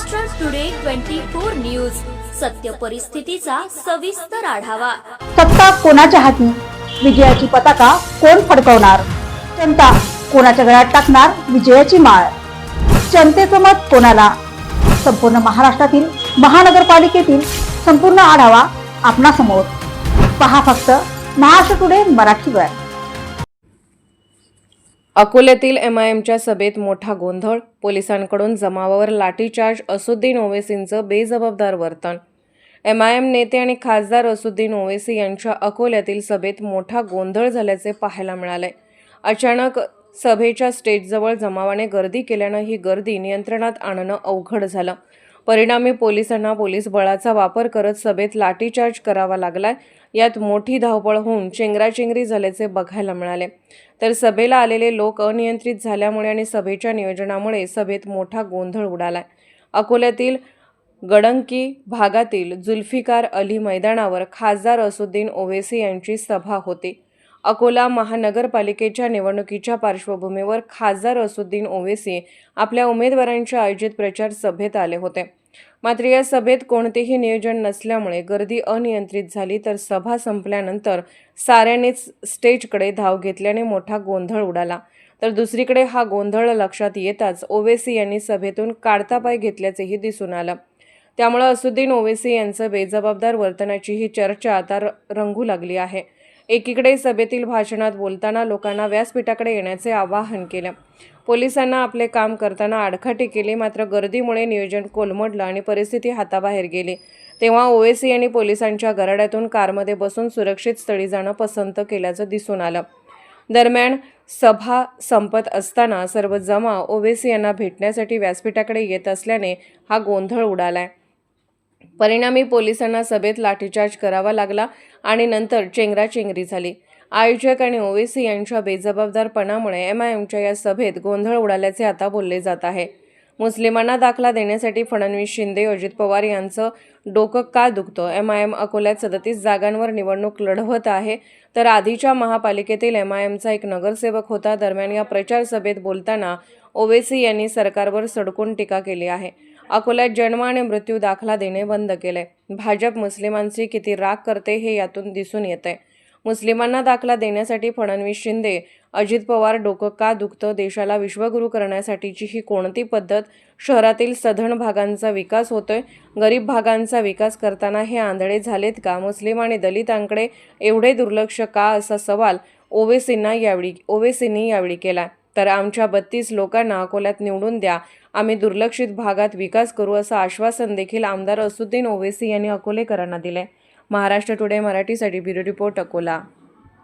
Maharashtra today 24 news, सत्य परिस्थितीचा सविस्तर आढावा। सत्ता कोणाच्या हाती, विजयाची पताका कोण फडकवणार, जनता कोणाच्या गळ्यात टाकणार विजयाची माळ, जनतेचं मत कोणाला। संपूर्ण महाराष्ट्रातील महानगरपालिकेतील संपूर्ण आढावा आपणासमोर पहा फक्त महाराष्ट्र टुडे मराठीवर। अकोल्यातील एमआयएमच्या सभेत मोठा गोंधळ, पोलिसांकडून जमावावर लाठीचार्ज, असुद्दीन ओवैसींचं बेजबाबदार वर्तन। एमआयएम नेते आणि खासदार असुद्दीन ओवैसी यांच्या अकोल्यातील सभेत मोठा गोंधळ झाल्याचे पाहायला मिळाले। अचानक सभेच्या स्टेजजवळ जमावाने गर्दी केल्यानं ही गर्दी नियंत्रणात आणणं अवघड झालं। परिणामी पोलिसांना पोलीस बळाचा वापर करत सभेत लाठीचार्ज करावा लागलाय। यात मोठी धावपळ होऊन चेंगराचेंगरी झाल्याचे बघायला मिळाले। तर सभेला आलेले लोक अनियंत्रित झाल्यामुळे आणि सभेच्या नियोजनामुळे सभेत मोठा गोंधळ उडालाय। अकोल्यातील गडंकी भागातील जुल्फिकार अली मैदानावर खासदार असुद्दीन ओवैसी यांची सभा होती। अकोला महानगरपालिकेच्या निवडणुकीच्या पार्श्वभूमीवर खासदार असुद्दीन ओवैसी आपल्या उमेदवारांच्या आयोजित प्रचार सभेत आले होते। मात्र या सभेत कोणतेही नियोजन नसल्यामुळे गर्दी अनियंत्रित झाली। तर सभा संपल्यानंतर साऱ्यांनीच स्टेजकडे धाव घेतल्याने मोठा गोंधळ उडाला। तर दुसरीकडे हा गोंधळ लक्षात येताच ओवैसी यांनी सभेतून काढता पाय घेतल्याचेही दिसून आलं। त्यामुळे असुद्दीन ओवैसी यांचं बेजबाबदार वर्तनाची ही चर्चा आता रंगू लागली आहे। एकीकडे सभेतील भाषणात बोलताना लोकांना व्यासपीठाकडे येण्याचे आवाहन केलं, पोलिसांना आपले काम करताना आडकाठी केली। मात्र गर्दीमुळे नियोजन कोलमडलं आणि परिस्थिती हाताबाहेर गेली। तेव्हा ओवैसी यांनी पोलिसांच्या गराड्यातून कारमध्ये बसून सुरक्षित स्थळी जाणं पसंत केल्याचं दिसून आलं। दरम्यान सभा संपत असताना सर्व जमाव ओवैसी यांना भेटण्यासाठी व्यासपीठाकडे येत असल्याने हा गोंधळ उडालाय। परिणामी पोलिसांना सभेत लाठीचार्ज करावा लागला आणि नंतर चेंगराचेंगरी झाली। आयोजक आणि ओवैसी यांच्या बेजबाबदारपणामुळे एमआयएमच्या या सभेत गोंधळ उडाल्याचे आता बोलले जात आहे। मुस्लिमांना दाखला देण्यासाठी फडणवीस, शिंदे, अजित पवार यांचं डोकं का दुखतं? एमआयएम अकोल्यात 37 जागांवर निवडणूक लढवत आहे, तर आधीच्या महापालिकेतील एमआयएमचा एक नगरसेवक होता। दरम्यान या प्रचार सभेत बोलताना ओवैसी यांनी सरकारवर सडकून टीका केली आहे। अकोल्यात जन्म आणि मृत्यू दाखला देणे बंद केले। भाजप मुस्लिमांची किती राग करते हे यातून दिसून येते। मुस्लिमांना दाखला देण्यासाठी फडणवीस, शिंदे, अजित पवार डोकं का दुखतं? देशाला विश्वगुरू करण्यासाठीची ही कोणती पद्धत? शहरातील सधन भागांचा विकास होतोय, गरीब भागांचा विकास करताना हे आंधळे झालेत का? मुस्लिम आणि दलितांकडे एवढे दुर्लक्ष का? असा सवाल ओवैसींनी यावेळी केला। तर आमच्या 32 लोकांना अकोल्यात निवडून द्या, आम्ही दुर्लक्षित भागात विकास करू, असं आश्वासन देखील आमदार असुद्दीन ओवैसी यांनी अकोलेकरांना दिले। महाराष्ट्र टुडे मराठीसाठी ब्युरो रिपोर्ट, अकोला।